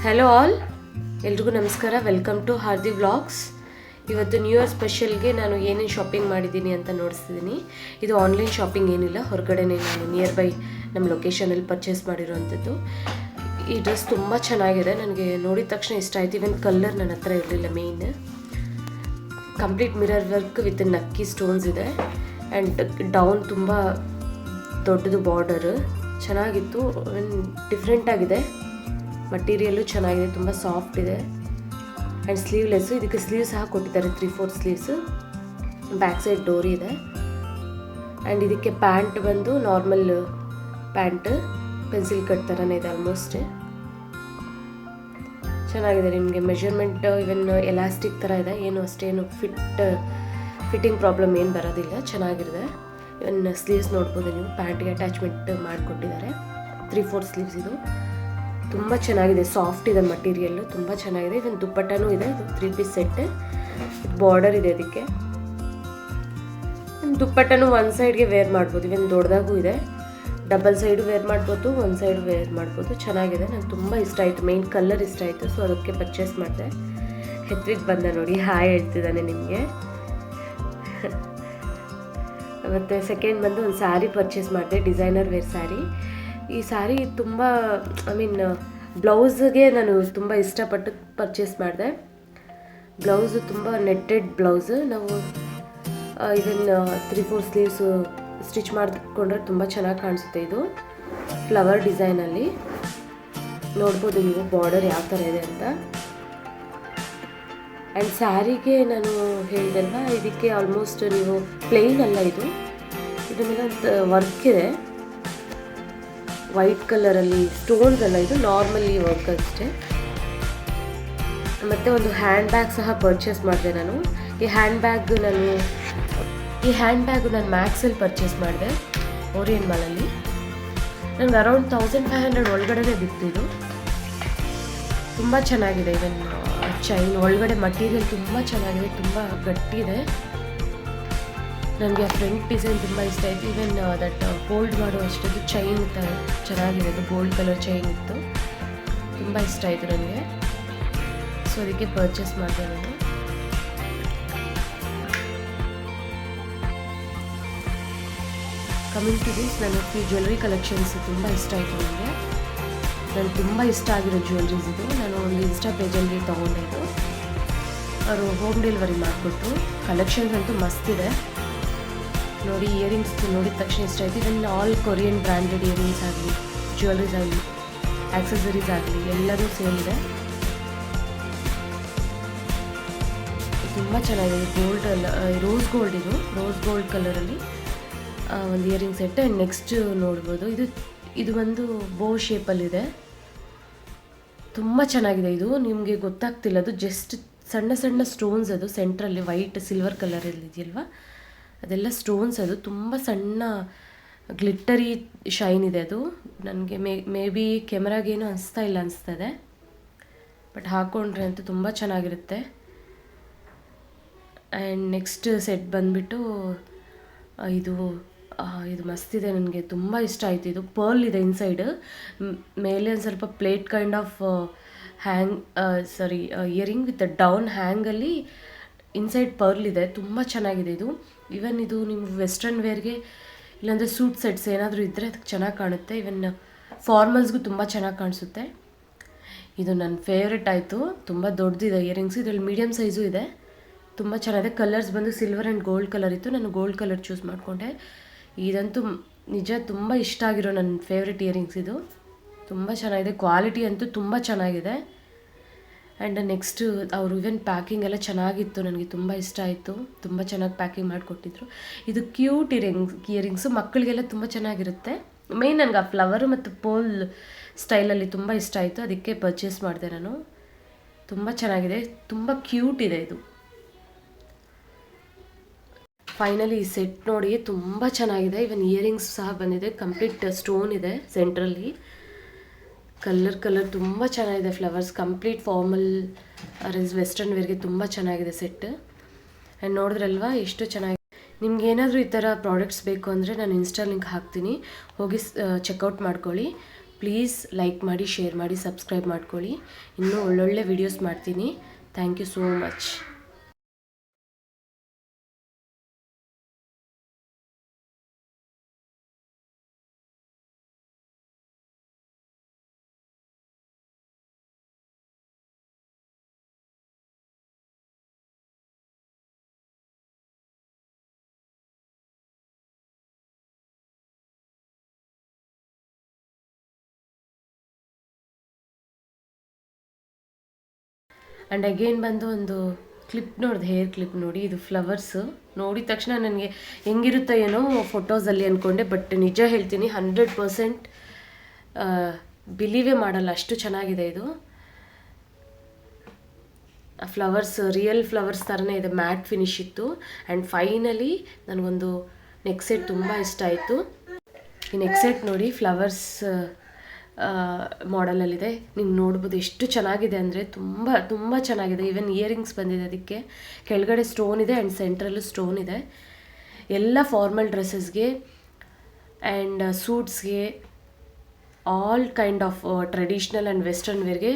Hello all, ಎಲ್ರಿಗೂ ನಮಸ್ಕಾರ. Welcome to Hardi vlogs. ಇವತ್ತು ನ್ಯೂ ಇಯರ್ ಸ್ಪೆಷಲ್ಗೆ ನಾನು ಏನೇನು ಶಾಪಿಂಗ್ ಮಾಡಿದ್ದೀನಿ ಅಂತ ನೋಡಿಸ್ತಿದ್ದೀನಿ. ಇದು ಆನ್ಲೈನ್ ಶಾಪಿಂಗ್ ಏನಿಲ್ಲ, ಹೊರಗಡೆನೇ ನಾನು ನಿಯರ್ ಬೈ ನಮ್ಮ ಲೊಕೇಶನಲ್ಲಿ ಪರ್ಚೇಸ್ ಮಾಡಿರೋವಂಥದ್ದು. ಈ ಡ್ರೆಸ್ ತುಂಬ ಚೆನ್ನಾಗಿದೆ, ನನಗೆ ನೋಡಿದ ತಕ್ಷಣ ಇಷ್ಟ ಆಯಿತು. ಇವನ್ ಕಲರ್ ನನ್ನ ಹತ್ರ ಇರಲಿಲ್ಲ. Main complete mirror work with ನಕ್ಕಿ ಸ್ಟೋನ್ಸ್ ಇದೆ ಆ್ಯಂಡ್ ಡೌನ್ ತುಂಬ ದೊಡ್ಡದು ಬಾರ್ಡರ್ ಚೆನ್ನಾಗಿತ್ತು. ಡಿಫ್ರೆಂಟ್ ಆಗಿದೆ, ಮಟೀರಿಯಲ್ಲು ಚೆನ್ನಾಗಿದೆ, ತುಂಬ ಸಾಫ್ಟ್ ಇದೆ ಆ್ಯಂಡ್ ಸ್ಲೀವ್ಲೆಸ್ಸು. ಇದಕ್ಕೆ ಸ್ಲೀವ್ ಸಹ ಕೊಟ್ಟಿದ್ದಾರೆ, 3/4 ಸ್ಲೀವ್ಸು. ಬ್ಯಾಕ್ ಸೈಡ್ ಡೋರಿ ಇದೆ ಆ್ಯಂಡ್ ಇದಕ್ಕೆ ಪ್ಯಾಂಟ್ ಬಂದು ನಾರ್ಮಲ್ ಪ್ಯಾಂಟ್, ಪೆನ್ಸಿಲ್ ಕಟ್ ಥರನೇ ಇದೆ ಆಲ್ಮೋಸ್ಟ್. ಚೆನ್ನಾಗಿದೆ. ನಿಮಗೆ ಮೆಷರ್ಮೆಂಟ್ ಇವನ್ ಎಲಾಸ್ಟಿಕ್ ಥರ ಇದೆ, ಏನು ಅಷ್ಟೇನು ಫಿಟ್ಟಿಂಗ್ ಪ್ರಾಬ್ಲಮ್ ಏನು ಬರೋದಿಲ್ಲ, ಚೆನ್ನಾಗಿದೆ. ಇವನ್ ಸ್ಲೀವ್ಸ್ ನೋಡ್ಬೋದು ನೀವು, ಪ್ಯಾಂಟ್ಗೆ ಅಟ್ಯಾಚ್ಮೆಂಟ್ ಮಾಡಿಕೊಟ್ಟಿದ್ದಾರೆ. 3/4 ಸ್ಲೀವ್ಸ್ ಇದು. ತುಂಬ ಚೆನ್ನಾಗಿದೆ, ಸಾಫ್ಟ್ ಇದೆ ಮಟೀರಿಯಲ್ಲು, ತುಂಬ ಚೆನ್ನಾಗಿದೆ. ಇವನ್ ದುಪ್ಪಟ್ಟನೂ ಇದೆ. ಇದು 3 ಪೀಸ್ ಸೆಟ್, ಬಾರ್ಡರ್ ಇದೆ ಅದಕ್ಕೆ. ದುಪ್ಪಟ್ಟನೂ ಒಂದು ಸೈಡ್ಗೆ ವೇರ್ ಮಾಡ್ಬೋದು. ಇವನ್ ದೊಡ್ಡದಾಗೂ ಇದೆ, ಡಬಲ್ ಸೈಡು ವೇರ್ ಮಾಡ್ಬೋದು, ಒಂದು ಸೈಡು ವೇರ್ ಮಾಡ್ಬೋದು. ಚೆನ್ನಾಗಿದೆ, ನಂಗೆ ತುಂಬ ಇಷ್ಟ ಆಯಿತು. ಮೇನ್ ಕಲರ್ ಇಷ್ಟ ಆಯಿತು, ಸೊ ಅದಕ್ಕೆ ಪರ್ಚೇಸ್ ಮಾಡಿದೆ. ಹೆತ್ವಿಗೆ ಬಂದ ನೋಡಿ, ಹಾಯ್ ಹೇಳ್ತಿದ್ದಾನೆ ನಿಮಗೆ. ಮತ್ತು ಸೆಕೆಂಡ್ ಬಂದು ಒಂದು ಸ್ಯಾರಿ ಪರ್ಚೇಸ್ ಮಾಡಿದೆ, ಡಿಸೈನರ್ ವೇರ್ ಸ್ಯಾರಿ. ಈ ಸ್ಯಾರಿ ತುಂಬ ಬ್ಲೌಸ್ಗೆ ನಾನು ತುಂಬ ಇಷ್ಟಪಟ್ಟು ಪರ್ಚೇಸ್ ಮಾಡಿದೆ. ಬ್ಲೌಸು ತುಂಬ ನೆಟ್ಟೆಡ್ ಬ್ಲೌಸು. ನಾವು ಇವನ್ 3/4 ಸ್ಲೀವ್ಸು ಸ್ಟಿಚ್ ಮಾಡಿಕೊಂಡ್ರೆ ತುಂಬ ಚೆನ್ನಾಗಿ ಕಾಣಿಸುತ್ತೆ. ಇದು ಫ್ಲವರ್ ಡಿಸೈನಲ್ಲಿ ನೋಡ್ಬೋದು ನೀವು, ಬಾರ್ಡರ್ ಯಾವ ಥರ ಇದೆ ಅಂತ. ಆ್ಯಂಡ್ ಸ್ಯಾರಿಗೆ ನಾನು ಹೇಳಿದೆಲ್ಲ, ಇದಕ್ಕೆ ಆಲ್ಮೋಸ್ಟ್ ನೀವು ಪ್ಲೇನ್ ಅಲ್ಲ, ಇದ್ರ ಮೇಲೆ ಒಂದು ವರ್ಕ್ ಇದೆ, ವೈಟ್ ಕಲರಲ್ಲಿ ಸ್ಟೋನ್ಸ್ ಅಲ್ಲ, ಇದು ನಾರ್ಮಲಿ ವರ್ಕ್ ಅಷ್ಟೇ. ಮತ್ತು ಒಂದು ಹ್ಯಾಂಡ್ ಬ್ಯಾಗ್ ಸಹ ಪರ್ಚೇಸ್ ಮಾಡಿದೆ ನಾನು. ಈ ಹ್ಯಾಂಡ್ ಬ್ಯಾಗು ನಾನು ಮ್ಯಾಕ್ಸಲ್ಲಿ ಪರ್ಚೇಸ್ ಮಾಡಿದೆ, ಓರಿಯನ್ ಮಾಲಲ್ಲಿ. ನನಗೆ ಅರೌಂಡ್ 1500 ಒಳಗಡೆ ಬಿತ್ತು. ಇದು ತುಂಬ ಚೆನ್ನಾಗಿದೆ. ಇವನ್ ಚೈನ್ ಒಳಗಡೆ ಮಟೀರಿಯಲ್ ತುಂಬ ಚೆನ್ನಾಗಿದೆ, ತುಂಬ ಗಟ್ಟಿದೆ. ನನಗೆ ಫ್ರಂಟ್ ಡಿಸೈನ್ ತುಂಬ ಇಷ್ಟ ಆಯಿತು. ಇವನ್ ದಟ್ ಹೋಲ್ಡ್ ಮಾಡೋ ಅಷ್ಟೊಂದು ಚೈನ್ ಚೆನ್ನಾಗಿದೆ, ಅದು ಗೋಲ್ಡ್ ಕಲರ್ ಚೈನ್ ಇತ್ತು, ತುಂಬ ಇಷ್ಟ ಆಯಿತು ನನಗೆ. ಸೊ ಅದಕ್ಕೆ ಪರ್ಚೇಸ್ ಮಾಡಿದೆ ನಾನು. ಕಮಿಂಗ್ ಟು ದಿಸ್, ನನಗೆ ಜ್ಯುವೆಲ್ರಿ ಕಲೆಕ್ಷನ್ಸ್ ತುಂಬ ಇಷ್ಟ ಆಯಿತು ನನಗೆ. ನನಗೆ ತುಂಬ ಇಷ್ಟ ಆಗಿರೋ ಜ್ಯುವೆಲ್ರೀಸ್ ಇದು. ನಾನು ಒಂದು ಇನ್ಸ್ಟಾ ಪೇಜಲ್ಲಿ ತೊಗೊಂಡಿದ್ದು, ಅವರು ಹೋಮ್ ಡೆಲಿವರಿ ಮಾಡಿಕೊಟ್ರು. ಕಲೆಕ್ಷನ್ಸ್ ಅಂತೂ ಮಸ್ತಿದೆ ನೋಡಿ. ಇಯರಿಂಗ್ಸ್ ನೋಡಿದ ತಕ್ಷಣ ಇಷ್ಟ ಆಯಿತು. ಇವನ್ ಆಲ್ ಕೊರಿಯನ್ ಬ್ರ್ಯಾಂಡೆಡ್ ಇಯರಿಂಗ್ಸ್ ಆಗಲಿ, ಜ್ಯುವೆಲ್ರೀಸ್ ಆಗಲಿ, ಆಕ್ಸೆಸರೀಸ್ ಆಗಲಿ, ಎಲ್ಲರೂ ಸೇಲ್ ಇದೆ. ತುಂಬ ಚೆನ್ನಾಗಿದೆ. ಗೋಲ್ಡ್ ಅಲ್ಲ, ರೋಸ್ ಗೋಲ್ಡ್, ಇದು ರೋಸ್ ಗೋಲ್ಡ್ ಕಲರಲ್ಲಿ ಒಂದು ಇಯರಿಂಗ್ ಸೆಟ್. ಆ್ಯಂಡ್ ನೆಕ್ಸ್ಟ್ ನೋಡ್ಬೋದು, ಇದು ಒಂದು ಬೋ ಶೇಪಲ್ಲಿದೆ, ತುಂಬ ಚೆನ್ನಾಗಿದೆ. ಇದು ನಿಮಗೆ ಗೊತ್ತಾಗ್ತಿಲ್ಲ, ಅದು ಜಸ್ಟ್ ಸಣ್ಣ ಸಣ್ಣ ಸ್ಟೋನ್ಸ್, ಅದು ಸೆಂಟ್ರಲ್ಲಿ ವೈಟ್ ಸಿಲ್ವರ್ ಕಲರಲ್ಲಿ ಇದೆಯಲ್ವ, ಅದೆಲ್ಲ ಸ್ಟೋನ್ಸ್. ಅದು ತುಂಬ ಸಣ್ಣ ಗ್ಲಿಟ್ಟರಿ ಶೈನ್ ಇದೆ. ಅದು ನನಗೆ ಮೇ ಬಿ ಕ್ಯಾಮ್ರಾಗೇನು ಅನಿಸ್ತಾ ಇಲ್ಲ ಅನಿಸ್ತದೆ, ಬಟ್ ಹಾಕ್ಕೊಂಡ್ರೆ ಅಂತೂ ತುಂಬ ಚೆನ್ನಾಗಿರುತ್ತೆ. ಆ್ಯಂಡ್ ನೆಕ್ಸ್ಟ್ ಸೆಟ್ ಬಂದುಬಿಟ್ಟು ಇದು ಮಸ್ತಿದೆ, ನನಗೆ ತುಂಬ ಇಷ್ಟ ಆಯಿತು. ಇದು ಪರ್ಲ್ ಇದೆ ಇನ್ಸೈಡ್, ಮೇಲೆ ಒಂದು ಸ್ವಲ್ಪ plate kind of earring with down ಹ್ಯಾಂಗಲ್ಲಿ ಇನ್ಸೈಡ್ ಪರ್ಲ್ ಇದೆ, ತುಂಬ ಚೆನ್ನಾಗಿದೆ ಇದು. ಇವನ್ ಇದು ನಿಮ್ಮ ವೆಸ್ಟರ್ನ್ ವೇರ್ಗೆ ಇಲ್ಲಾಂದರೆ ಸೂಟ್ ಸೆಟ್ಸ್ ಏನಾದರೂ ಇದ್ದರೆ ಅದಕ್ಕೆ ಚೆನ್ನಾಗಿ ಕಾಣುತ್ತೆ. ಇವನ್ ಫಾರ್ಮಲ್ಸ್ಗೂ ತುಂಬ ಚೆನ್ನಾಗಿ ಕಾಣಿಸುತ್ತೆ. ಇದು ನನ್ನ ಫೇವ್ರೆಟ್ ಆಯಿತು, ತುಂಬ ದೊಡ್ಡದಿದೆ ಇಯರಿಂಗ್ಸ್. ಇದರಲ್ಲಿ ಮೀಡಿಯಮ್ ಸೈಜು ಇದೆ, ತುಂಬ ಚೆನ್ನಾಗಿದೆ. ಕಲರ್ಸ್ ಬಂದು ಸಿಲ್ವರ್ ಆ್ಯಂಡ್ ಗೋಲ್ಡ್ ಕಲರ್ ಇತ್ತು, ನಾನು ಗೋಲ್ಡ್ ಕಲರ್ ಚೂಸ್ ಮಾಡಿಕೊಂಡೆ. ಇದಂತೂ ನಿಜ ತುಂಬ ಇಷ್ಟ ಆಗಿರೋ ನನ್ನ ಫೇವ್ರೆಟ್ ಇಯರಿಂಗ್ಸ್ ಇದು. ತುಂಬ ಚೆನ್ನಾಗಿದೆ, ಕ್ವಾಲಿಟಿ ಅಂತೂ ತುಂಬ ಚೆನ್ನಾಗಿದೆ. ಆ್ಯಂಡ್ ನೆಕ್ಸ್ಟ್ ಅವರು ಇವನ್ ಪ್ಯಾಕಿಂಗ್ ಎಲ್ಲ ಚೆನ್ನಾಗಿತ್ತು, ನನಗೆ ತುಂಬ ಇಷ್ಟ ಆಯಿತು. ತುಂಬ ಚೆನ್ನಾಗಿ ಪ್ಯಾಕಿಂಗ್ ಮಾಡಿಕೊಟ್ಟಿದ್ರು. ಇದು ಕ್ಯೂಟ್ ಇಯರಿಂಗ್ಸು, ಮಕ್ಕಳಿಗೆಲ್ಲ ತುಂಬ ಚೆನ್ನಾಗಿರುತ್ತೆ. ಮೇಯ್ನ್ ನನಗೆ ಆ ಫ್ಲವರು ಮತ್ತು ಪೋಲ್ ಸ್ಟೈಲಲ್ಲಿ ತುಂಬ ಇಷ್ಟ ಆಯಿತು, ಅದಕ್ಕೆ ಪರ್ಚೇಸ್ ಮಾಡಿದೆ ನಾನು. ತುಂಬ ಚೆನ್ನಾಗಿದೆ, ತುಂಬ ಕ್ಯೂಟ್ ಇದೆ ಇದು. ಫೈನಲಿ ಈ ಸೆಟ್ ನೋಡಿ, ತುಂಬ ಚೆನ್ನಾಗಿದೆ. ಇವನ್ ಇಯರಿಂಗ್ಸ್ ಸಹ ಬಂದಿದೆ, ಕಂಪ್ಲೀಟ್ ಸ್ಟೋನ್ ಇದೆ ಸೆಂಟ್ರಲ್ಲಿ, ಕಲರ್ ತುಂಬ ಚೆನ್ನಾಗಿದೆ. ಫ್ಲವರ್ಸ್ ಕಂಪ್ಲೀಟ್ ಫಾರ್ಮಲ್ ವೆಸ್ಟರ್ನ್ ವೇರ್ಗೆ ತುಂಬ ಚೆನ್ನಾಗಿದೆ ಸೆಟ್. ಆ್ಯಂಡ್ ನೋಡಿದ್ರಲ್ವಾ ಎಷ್ಟು ಚೆನ್ನಾಗಿದೆ. ನಿಮ್ಗೆ ಏನಾದರೂ ಈ ಥರ ಪ್ರಾಡಕ್ಟ್ಸ್ ಬೇಕು ಅಂದರೆ ನಾನು ಇನ್ಸ್ಟಾ ಲಿಂಕ್ ಹಾಕ್ತೀನಿ, ಹೋಗಿ ಚೆಕ್ಔಟ್ ಮಾಡ್ಕೊಳ್ಳಿ. ಪ್ಲೀಸ್ ಲೈಕ್ ಮಾಡಿ, ಶೇರ್ ಮಾಡಿ, ಸಬ್ಸ್ಕ್ರೈಬ್ ಮಾಡ್ಕೊಳ್ಳಿ. ಇನ್ನೂ ಒಳ್ಳೊಳ್ಳೆ ವೀಡಿಯೋಸ್ ಮಾಡ್ತೀನಿ. Thank you so much. And again ಬಂದು ಒಂದು ಕ್ಲಿಪ್ ನೋಡಿದೆ, ಹೇರ್ ಕ್ಲಿಪ್ ನೋಡಿ. ಇದು ಫ್ಲವರ್ಸು ನೋಡಿದ ತಕ್ಷಣ ನನಗೆ ಹೆಂಗಿರುತ್ತೋ ಏನೋ ಫೋಟೋಸಲ್ಲಿ ಅಂದ್ಕೊಂಡೆ. ಬಟ್ ನಿಜ ಹೇಳ್ತೀನಿ, 100% ಬಿಲೀವೇ ಮಾಡಲ್ಲ, ಅಷ್ಟು ಚೆನ್ನಾಗಿದೆ ಇದು. ಫ್ಲವರ್ಸ್ ರಿಯಲ್ ಫ್ಲವರ್ಸ್ ಥರನೇ ಇದೆ, ಮ್ಯಾಟ್ ಫಿನಿಶ್ ಇತ್ತು. ಆ್ಯಂಡ್ ಫೈನಲಿ ನನಗೊಂದು ನೆಕ್ ಸೆಟ್ ತುಂಬ ಇಷ್ಟ ಆಯಿತು. ಈ ನೆಕ್ ಸೆಟ್ ನೋಡಿ, ಫ್ಲವರ್ಸ್ ಮಾಡಲಲ್ಲಿದೆ. ನೀವು ನೋಡ್ಬೋದು ಎಷ್ಟು ಚೆನ್ನಾಗಿದೆ ಅಂದರೆ ತುಂಬ ತುಂಬ ಚೆನ್ನಾಗಿದೆ. ಈವನ್ ಇಯರಿಂಗ್ಸ್ ಬಂದಿದೆ, ಅದಕ್ಕೆ ಕೆಳಗಡೆ ಸ್ಟೋನ್ ಇದೆ ಆ್ಯಂಡ್ ಸೆಂಟ್ರಲ್ಲೂ ಸ್ಟೋನ್ ಇದೆ. ಎಲ್ಲ ಫಾರ್ಮಲ್ ಡ್ರೆಸ್ಸಸ್ಗೆ ಆ್ಯಂಡ್ ಸೂಟ್ಸ್ಗೆ, all kind of traditional and western ವೇರ್ಗೆ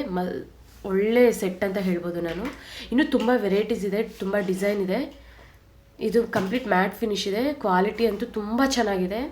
ಒಳ್ಳೆ ಸೆಟ್ ಅಂತ ಹೇಳ್ಬೋದು ನಾನು. ಇನ್ನೂ ತುಂಬ ವೆರೈಟೀಸ್ ಇದೆ, ತುಂಬ ಡಿಸೈನ್ ಇದೆ. ಇದು ಕಂಪ್ಲೀಟ್ ಮ್ಯಾಟ್ ಫಿನಿಶ್ ಇದೆ. ಕ್ವಾಲಿಟಿ ಅಂತೂ ತುಂಬ ಚೆನ್ನಾಗಿದೆ.